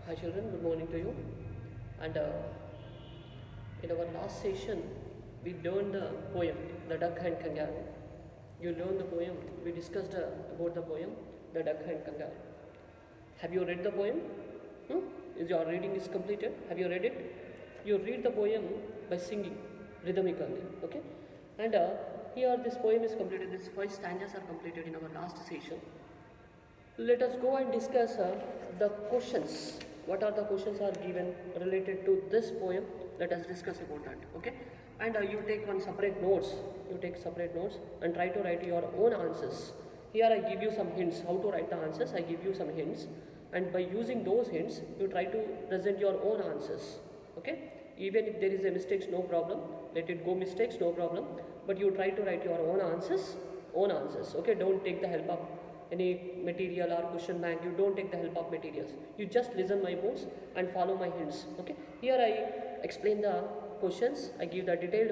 Hi children, good morning to you. And in our last session, we learned the poem, The Duck and Kangaroo. You learned the poem, we discussed about the poem, The Duck and Kangaroo. Have you read the poem? Hmm? Is your reading is completed? Have you read it? You read the poem by singing rhythmically, okay? And here this poem is completed, these 5 stanzas are completed in our last session. Let us go and discuss the questions. What are the questions are given related to this poem? Let us discuss about that. Okay. And you take one separate notes. You take separate notes and try to write your own answers. Here I give you some hints how to write the answers. I give you some hints, and by using those hints, you try to present your own answers. Okay. Even if there is a mistakes, no problem. Let it go mistakes, no problem. But you try to write your own answers. Own answers. Okay. Don't take the help of any material or question bank. You don't take the help of materials. You just listen my words and follow my hints. Okay. Here I explain the questions. I give the detailed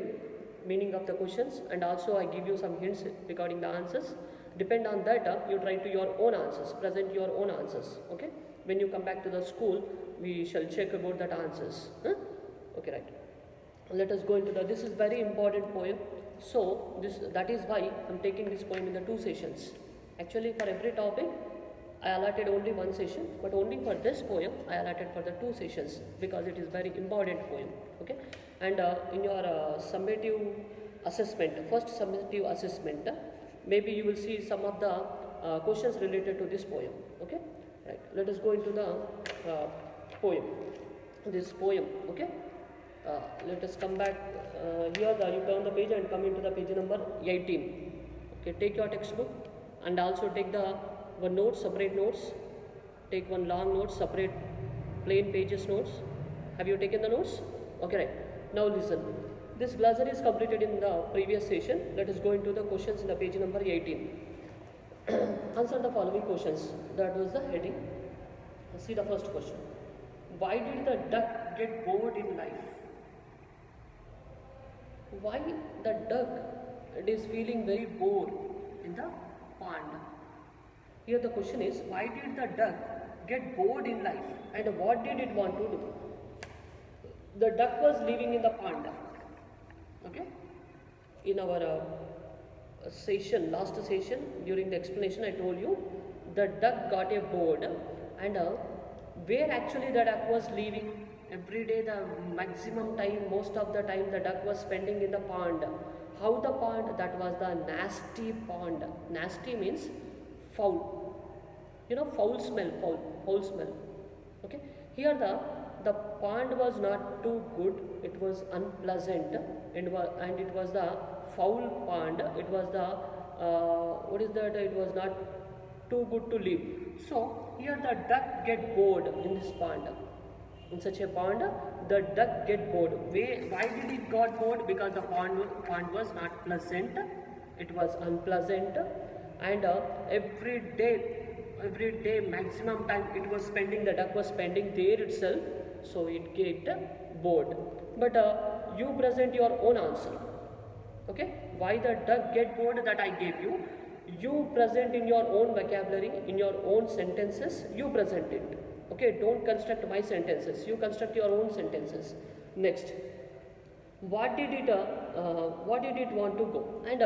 meaning of the questions, and also I give you some hints regarding the answers. Depend on that, you try to your own answers. Present your own answers. Okay. When you come back to the school, we shall check about that answers. Huh? Okay, right. Let us go into the. This is very important poem. So that is why I'm taking this poem in the 2 sessions. Actually, for every topic, I allotted only 1 session, but only for this poem, I allotted for the 2 sessions because it is very important poem. Okay, and in your summative assessment, first summative assessment, maybe you will see some of the questions related to this poem. Okay, right. Let us go into the poem. This poem. Okay. Let us come back here. You turn the page and come into the page number 18. Okay, take your textbook and also take the one note, separate notes. Take one long note, separate plain pages notes. Have you taken the notes? Okay, right. Now listen. This glossary is completed in the previous session. Let us go into the questions in the page number 18. Answer the following questions. That was the heading. See the first question. Why did the duck get bored in life? Why the duck is feeling very bored in the pond? Here the question is, why did the duck get bored in life and what did it want to do? The duck was living in the pond. Okay. In our last session, during the explanation, I told you the duck got a bored, and where actually the duck was living every day, the maximum time, most of the time the duck was spending in the pond. How the pond? That was the nasty pond. Nasty means foul. You know, foul smell, foul smell. Okay. Here the pond was not too good. It was unpleasant, and it was the foul pond. It was the what is that? It was not too good to live. So here the duck get bored in this pond. In such a pond, the duck get bored. Why did it got bored? Because the pond was not pleasant. It was unpleasant, and every day maximum time it was spending. The duck was spending there itself. So it get bored. But you present your own answer. Okay? Why the duck get bored? That I gave you. You present in your own vocabulary, in your own sentences. You present it. Okay, don't construct my sentences. You construct your own sentences. Next, what did it want to go? And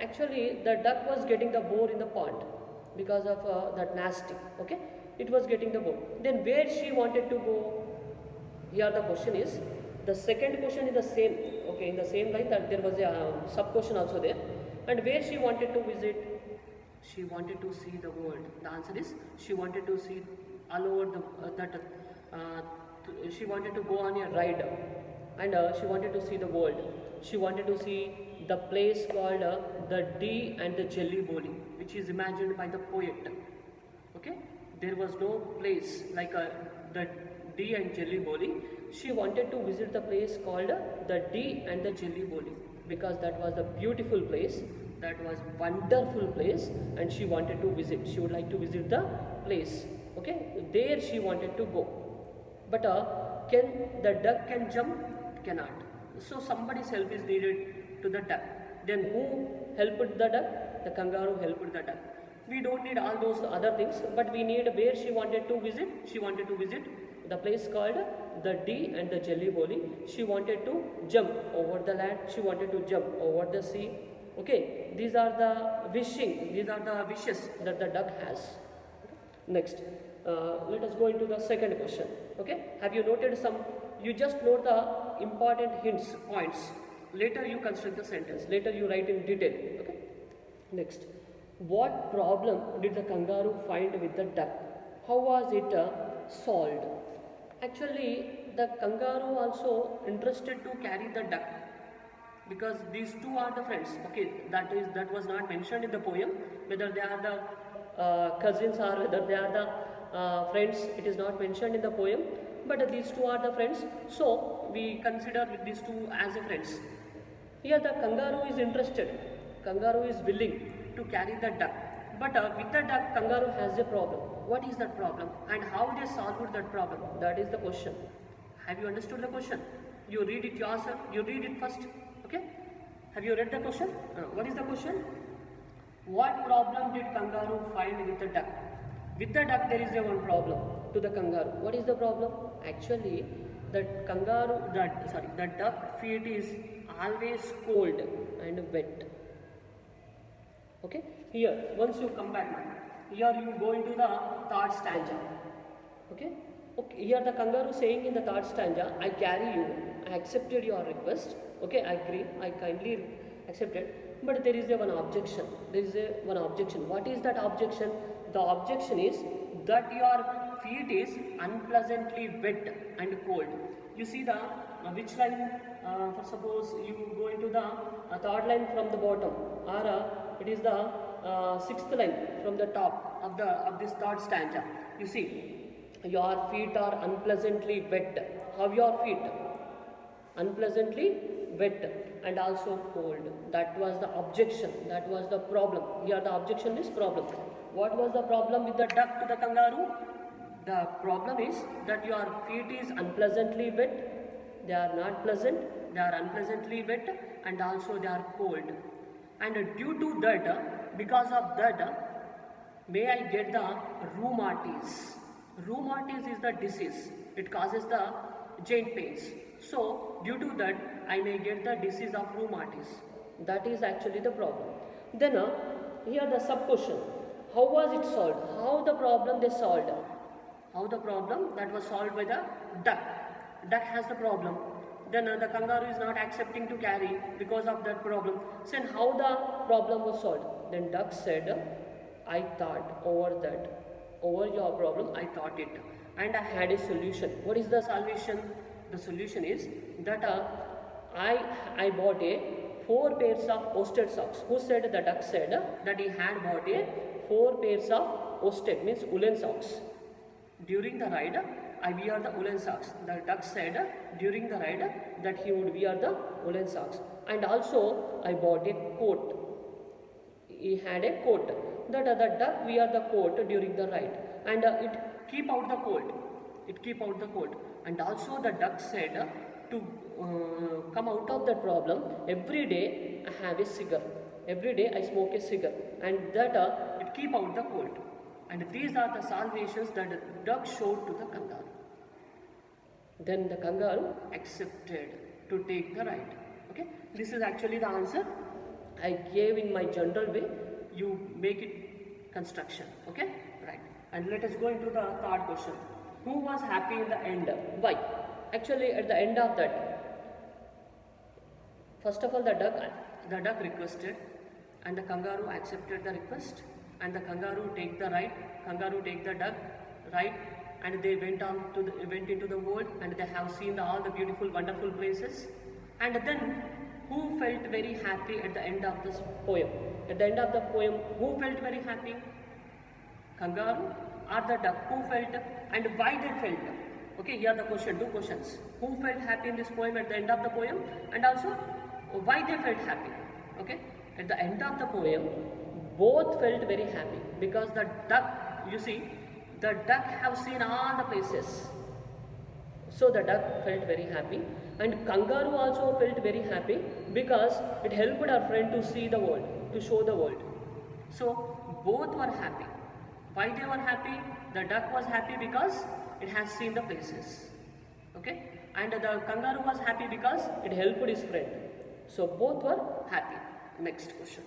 actually, the duck was getting the boar in the pond because of that nasty. Okay, it was getting the boar. Then where she wanted to go? Here the question is. The second question is the same. Okay, in the same line that there was a sub question also there. And where she wanted to visit? She wanted to see the world. The answer is she wanted to see all over she wanted to go on a ride, and she wanted to see the world. She wanted to see the place called the Dee and the Jelly Bowling, which is imagined by the poet. Okay, there was no place like the Dee and Jelly Bowling. She wanted to visit the place called the Dee and the Jelly Bowling because that was the beautiful place. That was wonderful place, and she wanted to visit. She would like to visit the place. Okay, there she wanted to go. But can the duck can jump? Cannot. So somebody's help is needed to the duck. Then who helped the duck? The kangaroo helped the duck. We don't need all those other things, but we need where she wanted to visit. She wanted to visit The place called the D and the Jelly Boli. She wanted to jump over the land. She wanted to jump over the sea. Okay, these are the wishes that the duck has. Next, let us go into the second question. Okay, have you noted some? You just note the important hints, points. Later you construct the sentence. Later you write in detail. Okay. Next, what problem did the kangaroo find with the duck? How was it solved? Actually, the kangaroo also interested to carry the duck because these two are the friends. Okay, that was not mentioned in the poem. Whether they are the cousins or whether they are the friends, it is not mentioned in the poem. But these two are the friends, so we consider these two as a friends. Here the kangaroo is interested. Kangaroo is willing to carry the duck. But with the duck, kangaroo has a problem. What is that problem? And how they solved that problem? That is the question. Have you understood the question? You read it yourself. You read it first. Okay? Have you read the question? What is the question? What problem did kangaroo find with the duck? With the duck, there is a one problem to the kangaroo. What is the problem? Actually, the duck feet is always cold and wet. Okay, here once you come back now, here you go into the third stanza. Okay, here the kangaroo saying in the third stanza, I carry you, I accepted your request. Okay, I agree, I kindly accepted. But there is one objection. There is one objection. What is that objection? The objection is that your feet is unpleasantly wet and cold. You see the which line? For suppose you go into the third line from the bottom, or it is the sixth line from the top of this third stanza. You see, your feet are unpleasantly wet. How your feet? Unpleasantly wet and also cold. That was the objection. That was the problem. Here the objection is problem. What was the problem with the duck to the kangaroo? The problem is that your feet is unpleasantly wet. They are not pleasant. They are unpleasantly wet and also they are cold. And due to that, because of that, may I get the rheumatiz. Rheumatiz is the disease. It causes the joint pains. So, due to that, I may get the disease of rheumatiz. That is actually the problem. Then, here the sub question. How was it solved? How the problem they solved? How the problem that was solved by the duck. Duck has the problem. Then the kangaroo is not accepting to carry because of that problem. So, how the problem was solved? Then duck said, I thought over that. Over your problem, I thought it. And I had a solution. What is the solution? The solution is that I bought 4 pairs of worsted socks. Who said? The duck said that he had bought 4 pairs of worsted, means woolen socks. During the ride, I wear the woolen socks. The duck said during the ride that he would wear the woolen socks. And also I bought a coat. He had a coat. That the duck wear the coat during the ride. And it keep out the cold. It keep out the cold. And also the duck said to come out of that problem, every day I have a cigar. Every day I smoke a cigar. And that it keep out the cold. And these are the salvations that the duck showed to the kangaroo. Then the kangaroo accepted to take the ride. Okay, this is actually the answer I gave in my general way. You make it construction. Okay, right. And let us go into the third question. Who was happy in the end? Why? Actually, at the end of that, first of all, the duck requested, and the kangaroo accepted the request. And the kangaroo take the ride, kangaroo take the duck ride, and they went into the world, and they have seen all the beautiful, wonderful places. And then, who felt very happy at the end of this poem? At the end of the poem, who felt very happy? Kangaroo or the duck? Who felt, and why they felt? Okay, here the question, 2 questions. Who felt happy in this poem at the end of the poem? And also, why they felt happy? Okay, at the end of the poem, both felt very happy because the duck, you see, the duck have seen all the places. So the duck felt very happy, and kangaroo also felt very happy because it helped our friend to see the world, to show the world. So both were happy. Why they were happy? The duck was happy because it has seen the places. Okay? And the kangaroo was happy because it helped his friend. So both were happy. Next question.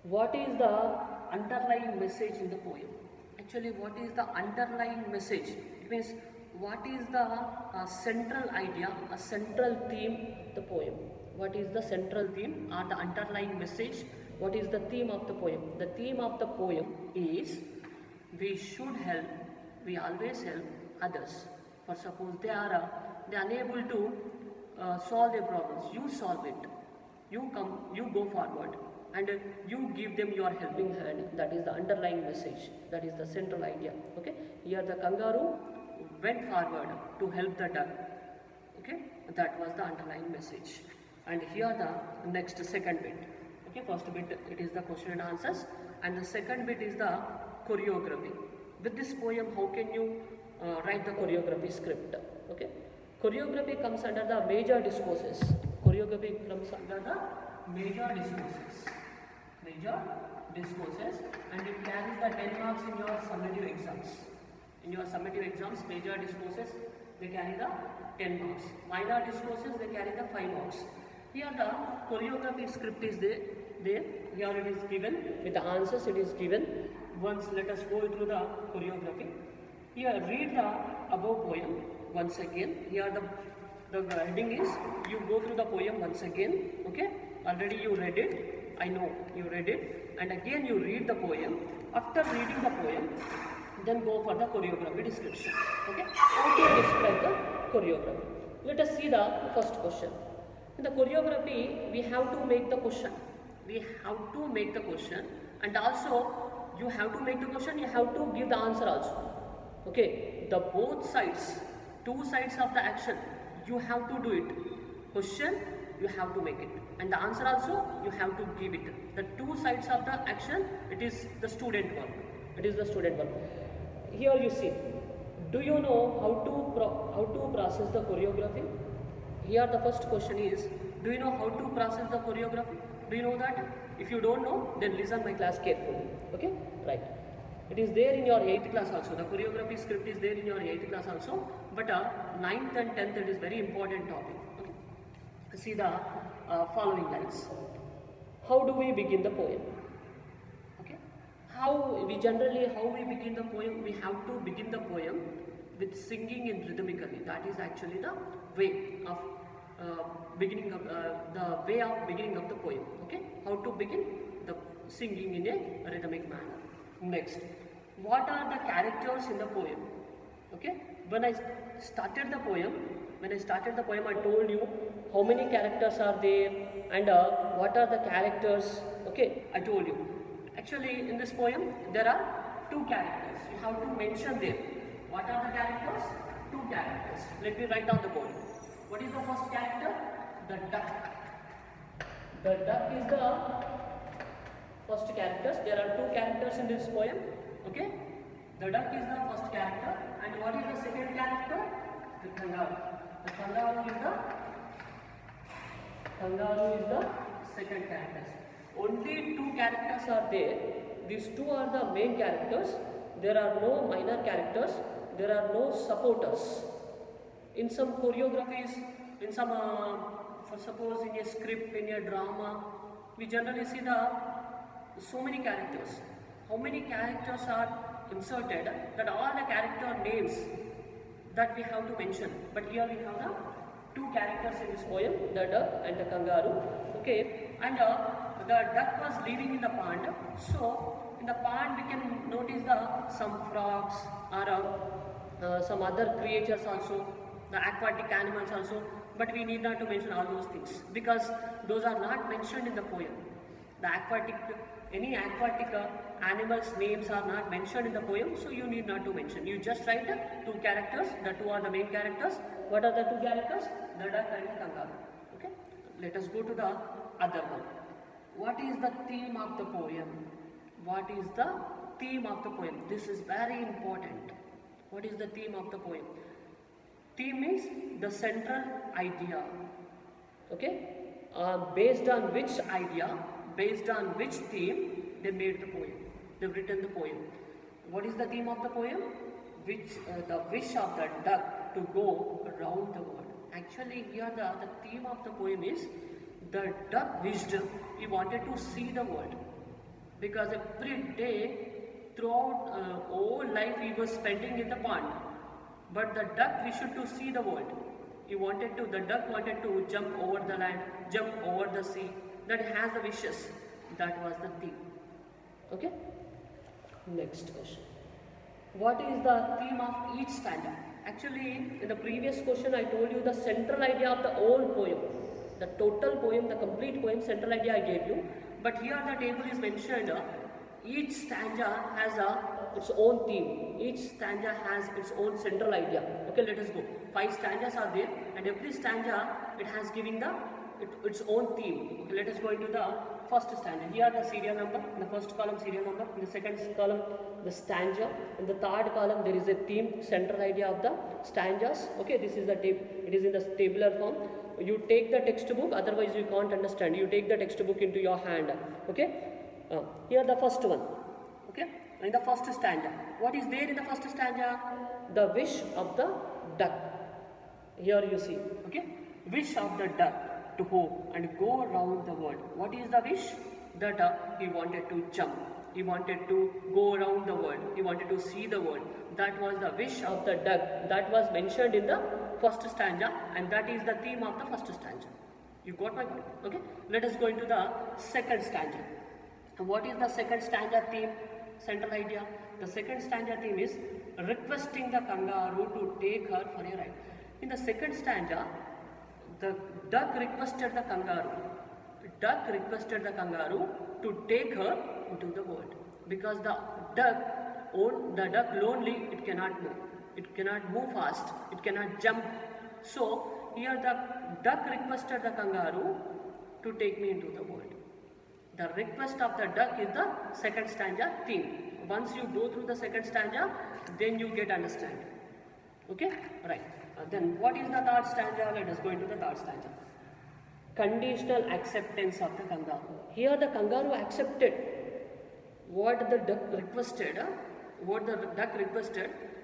What is the underlying message in the poem? Actually, what is the underlying message? It means what is the central idea, a central theme of the poem? What is the central theme or the underlying message? What is the theme of the poem? The theme of the poem is we should help, we always help others. For suppose they are unable to solve their problems, you solve it. You come, you go forward and you give them your helping hand. That is the underlying message. That is the central idea. Okay. Here the kangaroo went forward to help the duck. Okay. That was the underlying message. And here the next second bit. Okay. First bit it is the question and answers, and the second bit is the choreography. With this poem, how can you write the choreography script? Okay. Choreography comes under the major discourses. Choreography comes under the major discourses. Major discourses, and it carries the 10 marks in your summative exams. In your summative exams, major discourses, they carry the 10 marks. Minor discourses, they carry the 5 marks. Here the choreography script is there. Here it is given, with the answers it is given. Once let us go through the choreography. Here read the above poem once again. Here the heading is, you go through the poem once again. Okay, already you read it. I know you read it, and again you read the poem. After reading the poem, then go for the choreography description. Okay, how to describe the choreography? Let us see the first question. In the choreography, we have to make the question. We have to make the question, and also you have to make the question. You have to give the answer also. Okay, the both sides, two sides of the action, you have to do it. Question, you have to make it, and the answer also you have to give it. The two sides of the action, it is the student work. It is the student work. Here you see, do you know how to process the choreography? Here the first question is, do you know how to process the choreography? Do you know that? If you don't know, then listen my class carefully. Okay, right. It is there in your 8th class also. The choreography script is there in your 8th class also. But 9th and 10th, it is very important topic. Okay. See the following lines. How do we begin the poem? Okay. How we begin the poem? We have to begin the poem with singing in rhythmically. That is actually the way of beginning of the poem. Okay. How to begin the singing in a rhythmic manner. Next, what are the characters in the poem? Okay, when I started the poem, I told you how many characters are there and what are the characters. Okay, I told you. Actually, in this poem, there are 2 characters. You have to mention them. What are the characters? 2 characters. Let me write down the poem. What is the first character? The duck. The duck is the first characters. There are 2 characters in this poem. Okay, the duck is the first character, and what is the second character? The kangaroo. The kangaroo is the second character. Only 2 characters are there. These 2 are the main characters. There are no minor characters. There are no supporters. In some choreographies, in some, for suppose in a script, in a drama, we generally see so many characters. How many characters are inserted? That all the character names that we have to mention. But here we have the 2 characters in this poem, the duck and the kangaroo. Okay, and the duck was living in the pond. So in the pond we can notice some frogs or some other creatures also, the aquatic animals also. But we need not to mention all those things because those are not mentioned in the poem. The any aquatic animals' names are not mentioned in the poem, so you need not to mention. You just write 2 characters. The 2 are the main characters. What are the 2 characters? The duck and the kangaroo. Okay. Let us go to the other one. What is the theme of the poem? What is the theme of the poem? This is very important. What is the theme of the poem? Theme means the central idea. Okay. Based on which idea, based on which theme they made the poem. They've written the poem. What is the theme of the poem? The wish of the duck to go around the world. Actually, here the theme of the poem is the duck wished he wanted to see the world, because every day throughout whole life he was spending in the pond, but the duck wished to see the world. The duck wanted to jump over the land, jump over the sea. That has the wishes. That was the theme. Okay. Next question. What is the theme of each stanza? Actually, in the previous question I told you the central idea of the whole poem. The total poem, the complete poem, central idea I gave you. But here the table is mentioned, each stanza has its own theme. Each stanza has its own central idea. Okay, let us go. 5 stanzas are there, and every stanza it has given its own theme. Okay, let us go into the first stanza. Here the serial number, in the first column serial number, in the second column the stanza, in the third column there is a theme, central idea of the stanzas. Okay, this is the it is in the tabular form. You take the textbook, otherwise you can't understand. You take the textbook into your hand. Okay, here the first one. Okay, in the first stanza, what is there in the first stanza? The wish of the duck. Here you see. Okay, wish of the duck to hope and go around the world. What is the wish? The duck, he wanted to jump. He wanted to go around the world. He wanted to see the world. That was the wish of the duck. That was mentioned in the first stanza, and that is the theme of the first stanza. You got my point? Okay. Let us go into the second stanza. What is the second stanza theme? Central idea. The second stanza theme is requesting the kangaroo to take her for a ride. In the second stanza, the duck requested the kangaroo. Duck requested the kangaroo to take her into the world, because the duck lonely, it cannot move. It cannot move fast. It cannot jump. So here the duck requested the kangaroo to take me into the world. The request of the duck is the second stanza theme. Once you go through the second stanza, then you get understand. Okay, right. Then what is the third stanza? Let us go into the third stanza. Conditional acceptance of the kangaroo. Here the kangaroo accepted what the duck requested.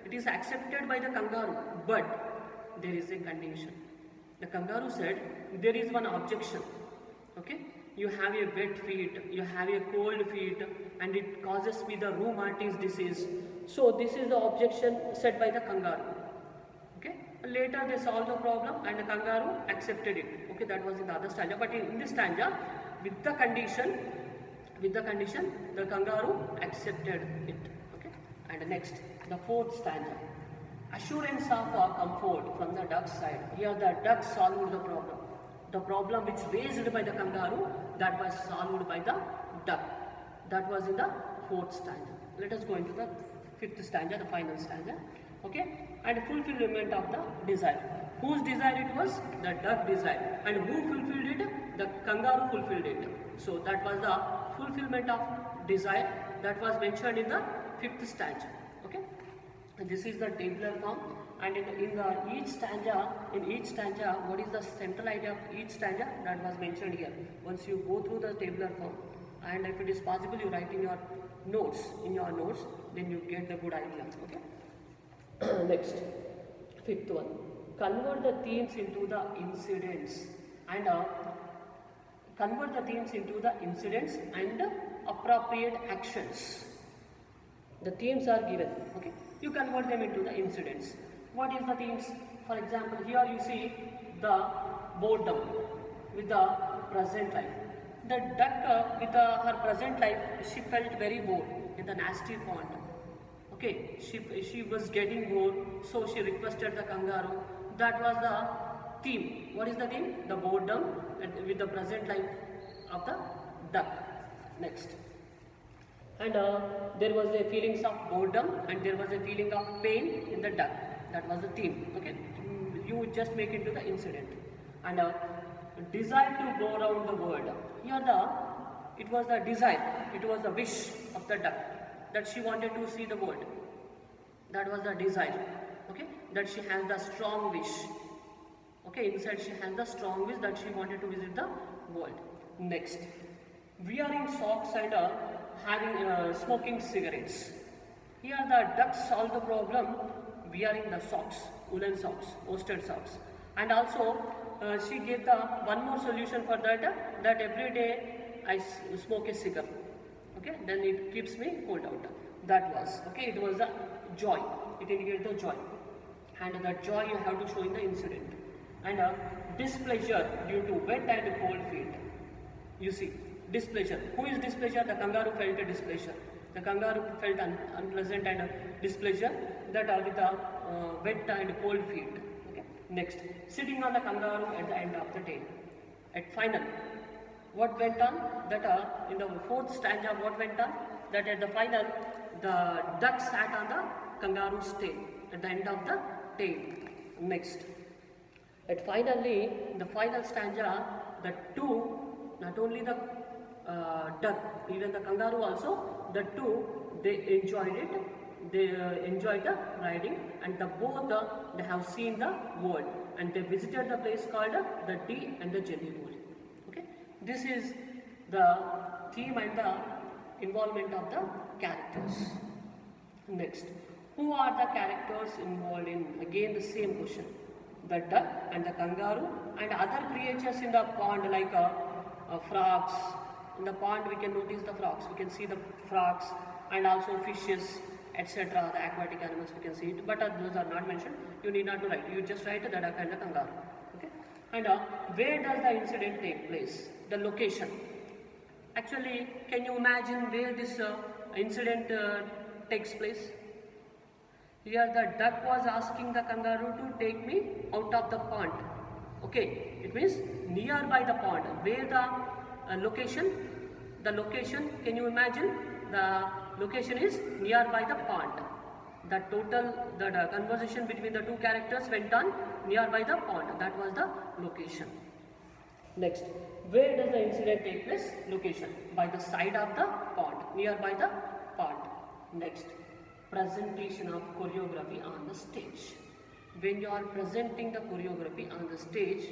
It is accepted by the kangaroo, but there is a condition. The kangaroo said, there is one objection. Okay, you have a wet feet, you have a cold feet, and it causes me the rheumatic disease. So this is the objection set by the kangaroo. Okay, later they solved the problem and the kangaroo accepted it. Okay, that was in the other stanza. But in this stanza, with the condition, the kangaroo accepted it. Okay, and next, the fourth stanza. Assurance of comfort from the duck's side. Here the duck solved the problem. The problem which raised by the kangaroo, that was solved by the duck. That was in the fourth stanza. Let us go into the fifth stanza, the final stanza. Okay, and fulfillment of the desire. Whose desire it was? The duck desire. And who fulfilled it? The kangaroo fulfilled it. So that was the fulfillment of desire that was mentioned in the fifth stanza. Okay, and this is the tabular form. And in each stanza, what is the central idea of each stanza? That was mentioned here. Once you go through the tabular form, and if it is possible, you write in your notes, then you get the good idea. Okay. Next, fifth one. Convert the themes into the incidents and appropriate actions. The themes are given. Okay, you convert them into the incidents. What is the themes? For example, here you see the boredom with the present life. The duck with her present life, she felt very bored in the nasty pond. Okay, she was getting bored, so she requested the kangaroo. That was the theme. What is the theme? The boredom with the present life of the duck. Next. And there was a feelings of boredom and there was a feeling of pain in the duck. That was the theme. Okay, you just make it to the incident. And desire to go around the world. Here it was the desire, it was the wish of the duck that she wanted to see the world. That was the desire. Okay, that she has the strong wish. Okay, inside she has the strong wish that she wanted to visit the world. Next, wearing socks and smoking cigarettes. Here the duck solved the problem wearing the socks, woolen socks, worsted socks. And also she gave the one more solution for that, that every day I smoke a cigar. Okay, then it keeps me cold out. That was, okay, it was the joy. It indicated the joy. And that joy you have to show in the incident. And displeasure due to wet and cold feet. You see, displeasure. Who is displeasure? The kangaroo felt a displeasure. The kangaroo felt unpleasant and displeasure that with the wet and cold feet. Okay. Next, sitting on the kangaroo at the end of the tail. At final, what went on? That in the fourth stanza, what went on? That at the final, the duck sat on the kangaroo's tail at the end of the tail. Next, at finally, in the final stanza, the two, not only the duck, even the kangaroo also, the two, they enjoyed it. They enjoyed the riding, and the both they have seen the world, and they visited the place called the tea and the jelly bowl. Okay, this is the theme and the involvement of the characters. Next, who are the characters involved in? Again, the same question. The duck and the kangaroo and other creatures in the pond like frogs. In the pond we can notice the frogs. We can see the frogs and also fishes, etc. The aquatic animals we can see it. But those are not mentioned. You need not to write. You just write the duck and the kangaroo. Okay. And where does the incident take place? The location. Actually, can you imagine where this incident takes place? Here the duck was asking the kangaroo to take me out of the pond. Okay, it means nearby the pond. Where the location? The location, can you imagine? The location is nearby the pond. The conversation between the two characters went on nearby the pond. That was the location. Next, where does the incident take place? Location, by the side of the pond, nearby the pond. Next, presentation of choreography on the stage. When you are presenting the choreography on the stage,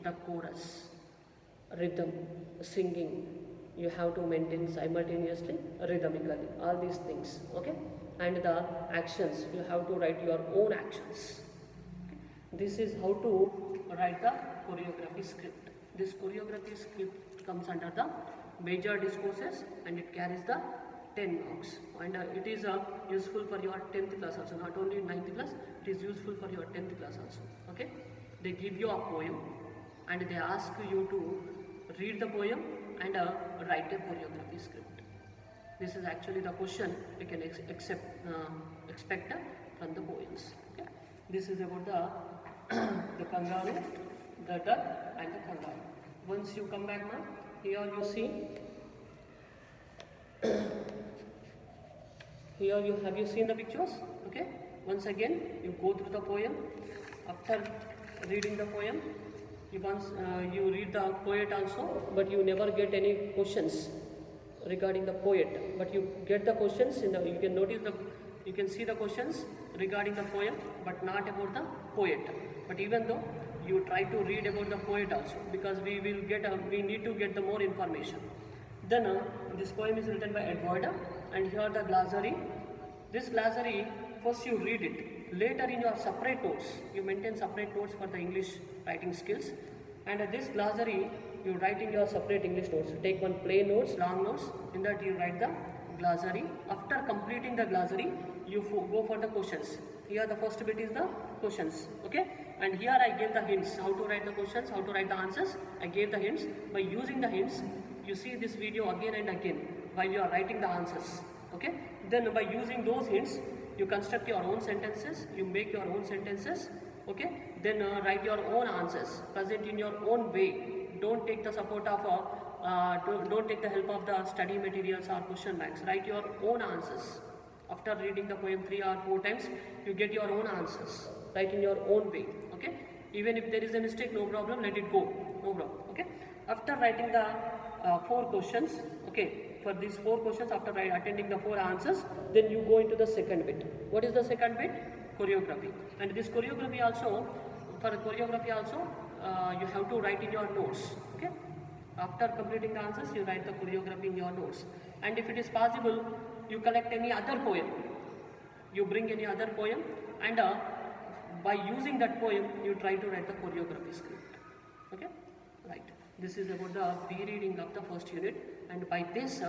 the chorus, rhythm, singing, you have to maintain simultaneously, rhythmically, all these things, okay? And the actions, you have to write your own actions. Okay? This is how to write the choreography script. This choreography script comes under the major discourses and it carries the 10 marks, and it is useful for your 10th class also, not only 9th class, it is useful for your 10th class also. Okay, they give you a poem and they ask you to read the poem and write a choreography script. This is actually the question we can expect from the poems. Okay? This is about the kangaroo, the duck and the kangaroo. Once you come back now, here you see. Here have you seen the pictures? Okay. Once again, you go through the poem. After reading the poem, you read the poet also, but you never get any questions regarding the poet. But you get the questions in the. You can notice you can see the questions regarding the poem, but not about the poet. But even though you try to read about the poet also, because we need to get the more information. Then this poem is written by Edward, and here the glossary. This glossary, first you read it. Later in your separate notes, you maintain separate notes for the English writing skills. And this glossary, you write in your separate English notes. Take one plain notes, long notes. In that you write the glossary. After completing the glossary, you go for the questions. Here the first bit is the questions. Okay. And here I gave the hints, how to write the questions, how to write the answers. I gave the hints. By using the hints, you see this video again and again while you are writing the answers. Okay. Then by using those hints, you construct your own sentences, you make your own sentences. Okay. Then write your own answers, present in your own way. Don't take the support of don't take the help of the study materials or question banks. Write your own answers. After reading the poem 3 or 4 times, you get your own answers. Write in your own way. Okay. Even if there is a mistake, no problem, let it go. No problem. Okay. After writing the 4 questions, okay, for these 4 questions, after attending the 4 answers, then you go into the second bit. What is the second bit? Choreography. And this choreography also, for choreography also, you have to write in your notes. Okay. After completing the answers, you write the choreography in your notes. And if it is possible, you collect any other poem. You bring any other poem, and by using that poem, you try to write the choreography script. Okay? Right. This is about the B-reading of the first unit, and by this,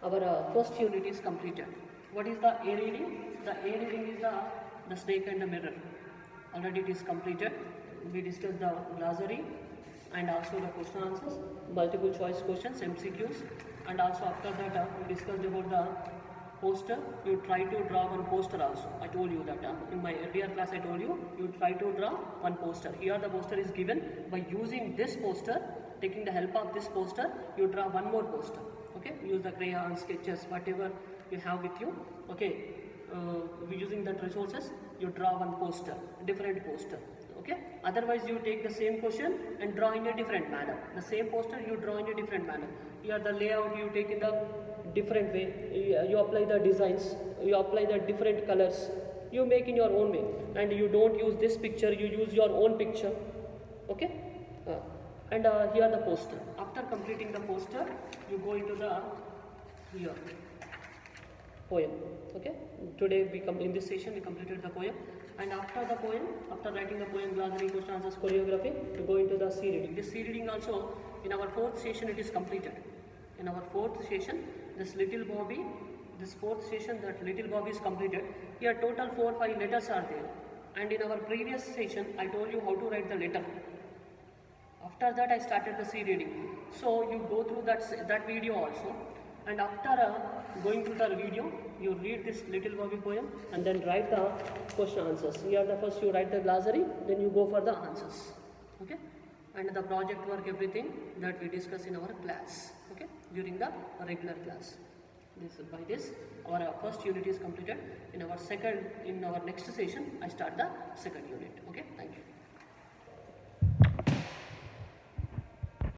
our first unit is completed. What is the A reading? The A reading is the snake and the mirror. Already it is completed. We discussed the glossary and also the question answers, multiple choice questions, MCQs, and also after that we discussed about the poster. You try to draw one poster also. I told you that in my earlier class I told you, you try to draw one poster. Here the poster is given. By using this poster, taking the help of this poster, you draw one more poster. Okay, use the crayon, sketches, whatever you have with you. Okay, using that resources, you draw one poster, different poster. Okay, otherwise you take the same question and draw in a different manner. The same poster you draw in a different manner. Here the layout you take in the different way. You apply the designs, you apply the different colors, you make in your own way, and you don't use this picture, you use your own picture. Okay, and here the poster. After completing the poster, you go into the here poem. Okay, today we in this session we completed the poem, and after the poem, after writing the poem, glossary, question answers, choreography, you go into the C reading. This C reading also in our fourth session it is completed. In our fourth session, this little Bobby, this fourth session that little Bobby is completed. Here total 4-5 letters are there, and in our previous session I told you how to write the letter. After that I started the C reading. So you go through that video also, and after going through the video, you read this little Bobby poem and then write the question answers. Here the first you write the glossary, then you go for the answers. Okay, and the project work, everything that we discuss in our class. Okay, during the regular class. By this our first unit is completed. In our next session I start the second unit. Okay, thank you.